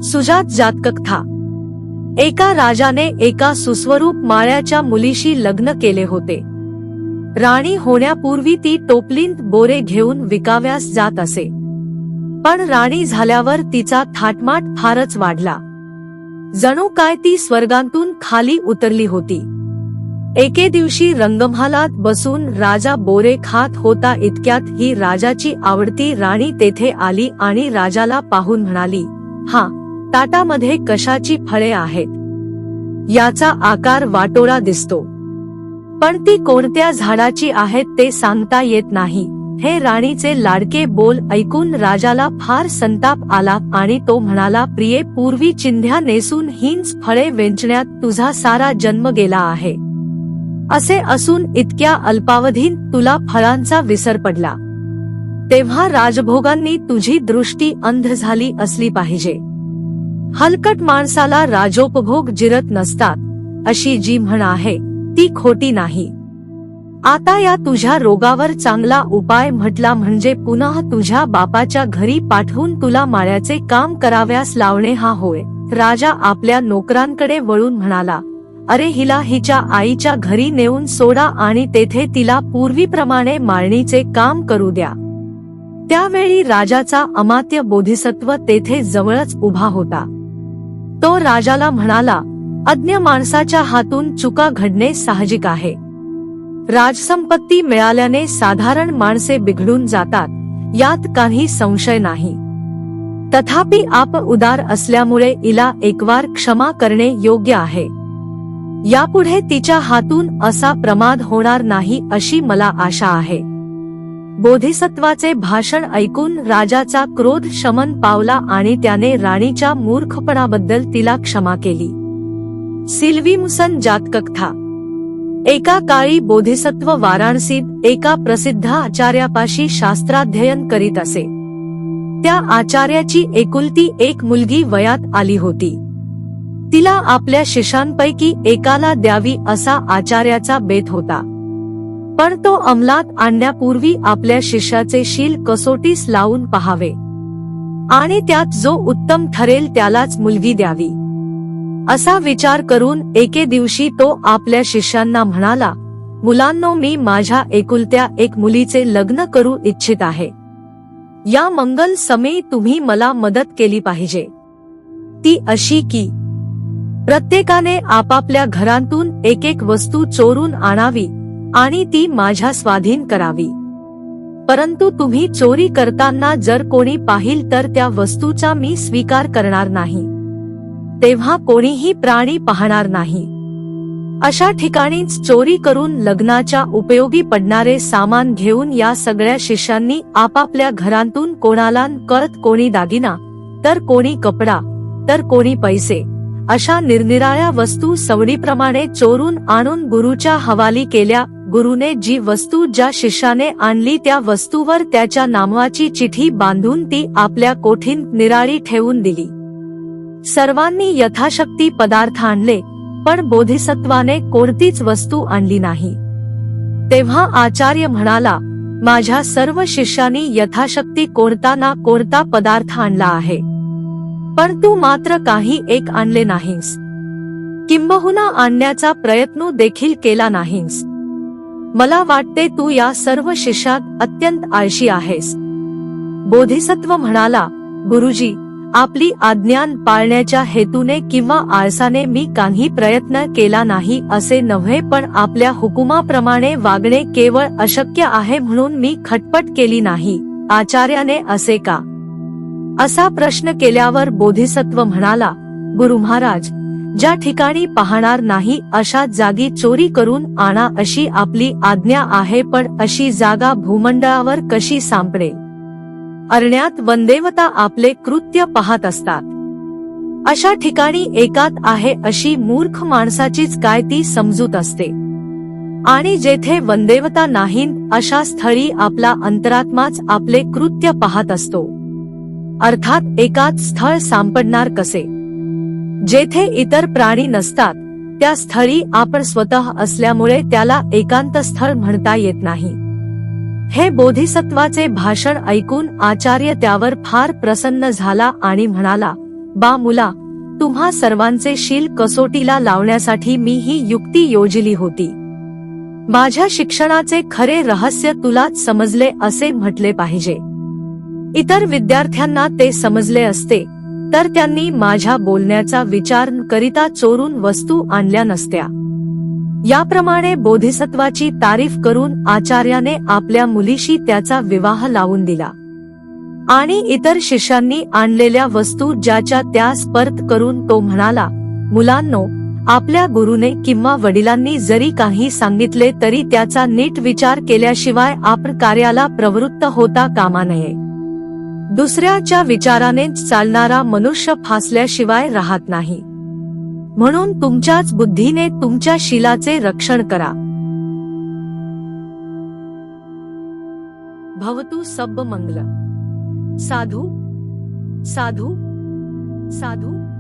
सुजात जातककथा। एका राजाने एका सुस्वरूप माळ्याच्या मुलीशी लग्न केले होते। राणी होण्यापूर्वी ती टोपलीत बोरे घेऊन विकाव्यास जात असे, पण राणी झाल्यावर तिचा थाटमाट फारच वाढला। जणू काय ती स्वर्गातून खाली उतरली होती। एके दिवशी रंगमहालात बसून राजा बोरे खात होता, इतक्यात ही राजाची आवडती राणी तेथे आली आणि राजाला पाहून म्हणाली, "हा, ताटामध्ये कशाची फळे आहेत? याचा आकार वाटोळा दिसतो, पण ती कोणत्या झाडाची आहेत ते सांगता येत नाही." हे राणीचे लाडके बोल ऐकून राजाला फार संताप आला आणि तो म्हणाला, "प्रिये, पूर्वी चिंध्या नेसून हीच फळे वेचण्यात तुझा सारा जन्म गेला आहे। असे असून इतक्या अल्पावधीत तुला फळांचा विसर पडला, तेव्हा राजभोगांनी तुझी दृष्टी अंध झाली असली पाहिजे। हलकट माणसाला राजोपभोग जिरत नसतात, अशी जी म्हण आहे ती खोटी नाही। आता या तुझ्या रोगावर चांगला उपाय म्हटला म्हणजे पुन्हा तुझ्या बापाच्या घरी पाठवून तुला माळ्याचे काम कराव्यास लावणे हा होय." राजा आपल्या नोकरांकडे वळून म्हणाला, "अरे, हिला हिच्या आईच्या घरी नेऊन सोडा आणि तेथे तिला पूर्वीप्रमाणे माळणीचे काम करू द्या." त्यावेळी राजाचा अमात्य बोधिसत्व तेथे जवळच उभा होता। तो राजाला म्हणाला, "अज्ञ माणसाच्या हातून चुका घडणे साहजिक आहे। राजसंपत्ती मिळाल्याने साधारण माणसे बिघडून जातात, यात काही संशय नाही। तथापि आप उदार असल्यामुळे इला एकवार क्षमा करणे योग्य आहे। यापुढे तिच्या हातून असा प्रमाद होणार नाही अशी मला आशा आहे." बोधिसत्वाचे भाषण ऐकून राजाचा क्रोध शमन पावला आणि त्याने राणीच्या मूर्खपणाबद्दल तिला क्षमा केली। सिल्वीमुसन जातककथा। एका काळी बोधिसत्व वाराणसीत एका प्रसिद्ध आचार्यापाशी शास्त्राध्ययन करीत असे। त्या आचार्याची एकुलती एक मुलगी वयात आली होती। तिला आपल्या शिष्यांपैकी एकाला द्यावी असा आचार्याचा बेत होता, पण तो अंमलात आणण्यापूर्वी आपल्या शिष्याचे शील कसोटीस लावून पहावे आणि त्यात जो उत्तम ठरेल त्यालाच मुलगी द्यावी, असा विचार करून एके दिवशी तो आपल्या शिष्यांना म्हणाला, "मुलांनो, मी माझ्या एकुलत्या एक मुलीचे लग्न करू इच्छित आहे। या मंगल समयी तुम्ही मला मदत केली पाहिजे। ती अशी की प्रत्येकाने आपापल्या घरातून एक एक वस्तू चोरून आणावी आणि ती माझ्या स्वाधीन करावी। परंतु तुम्ही चोरी करताना जर कोणी पाहिल तर त्या वस्तूचा मी स्वीकार करणार नाही, तेव्हा कोणीही प्राणी पाहणार नाही। अशा ठिकाणीच चोरी करून लग्नाच्या उपयोगी पडणारे सामान घेऊन या सगळ्या शिष्यांनी आपापल्या घरातून कोणाला कळत कोणी दागिना, तर कोणी कपडा, तर कोणी पैसे, अशा निरनिराळ्या वस्तू सवडीप्रमाणे चोरून आणून गुरुच्या हवाली केल्या। गुरुने जी वस्तू ज्या शिष्याने आणली त्या वस्तूवर त्याच्या नावाची चिठी बांधून ती आपल्या कोठीत निराळी ठेवून दिली। सर्वांनी यथाशक्ती पदार्थ आणले, पण बोधिसत्वाने कोणतीच वस्तू आणली नाही। तेव्हा आचार्य म्हणाला, "माझ्या सर्व शिष्यांनी यथाशक्ती कोणता ना कोणता पदार्थ आणला आहे, पण तू मात्र काही एक आणले नाहीस, किंबहुना आणण्याचा प्रयत्न देखील केला नाहीस। मला वाटते तू या सर्व शिष्यात अत्यंत आळशी आहेस." बोधिसत्व म्हणाला, "गुरुजी, आपली आज्ञा पाळण्याच्या हेतूने किंवा आळसाने मी काही प्रयत्न केला नाही असे नव्हे, पण आपल्या हुकुमाप्रमाणे वागणे केवळ अशक्य आहे म्हणून मी खटपट केली नाही। आचार्याने असे का?" असा प्रश्न केल्यावर बोधिसत्व म्हणाला, "गुरु महाराज, ज्या ठिकाणी पाहणार नाही अशा जागी चोरी करून आणा अशी आपली आज्ञा आहे, पण अशी जागा भूमंडळावर कशी सापडेल? अरण्यात वनदेवता आपले कृत्य पाहत असतात। अशा ठिकाणी एकात आहे अशी मूर्ख माणसाचीच काय ती समजूत असते, आणि जेथे वनदेवता नाहीत अशा स्थळी आपला अंतरात्माच आपले कृत्य पाहत असतो। अर्थात एकाच स्थळ सापडणार कसे? जेथे इतर प्राणी नसतात त्या स्थळी आपण स्वतः असल्यामुळे त्याला एकांत स्थळ म्हणता येत नाही." हे बोधिसत्वाचे भाषण ऐकून आचार्य त्यावर फार प्रसन्न झाला आणि म्हणाला, बा मुला, तुम्हा सर्वांचे शील कसोटीला लावण्यासाठी मी ही युक्ती योजिली होती. माझ्या शिक्षणाचे खरे रहस्य तुलाच समजले असे म्हटले पाहिजे. इतर विद्यार्थ्यांना ते समजले असते तर त्यांनी माझ्या बोलण्याचा विचार करिता चोरून वस्तू आणल्या नसत्या. याप्रमाणे बोधिसत्वाची तारीफ करून आचार्याने आपल्या मुलीशी त्याचा विवाह लावून दिला आणि इतर शिष्यांनी आणलेल्या वस्तू ज्याच्या त्यास परत करून तो म्हणाला, मुलांनो, आपल्या गुरुने किंवा वडिलांनी जरी काही सांगितले तरी त्याचा नीट विचार केल्याशिवाय आपण कार्याला प्रवृत्त होता कामा नये. दुसऱ्याच्या विचाराने चालणारा मनुष्य फासल्याशिवाय राहत नाही. म्हणून तुमच्याच बुद्धीने तुमच्या शीलाचे रक्षण करा. भवतु सब्ब मंगल. साधू साधू साधू.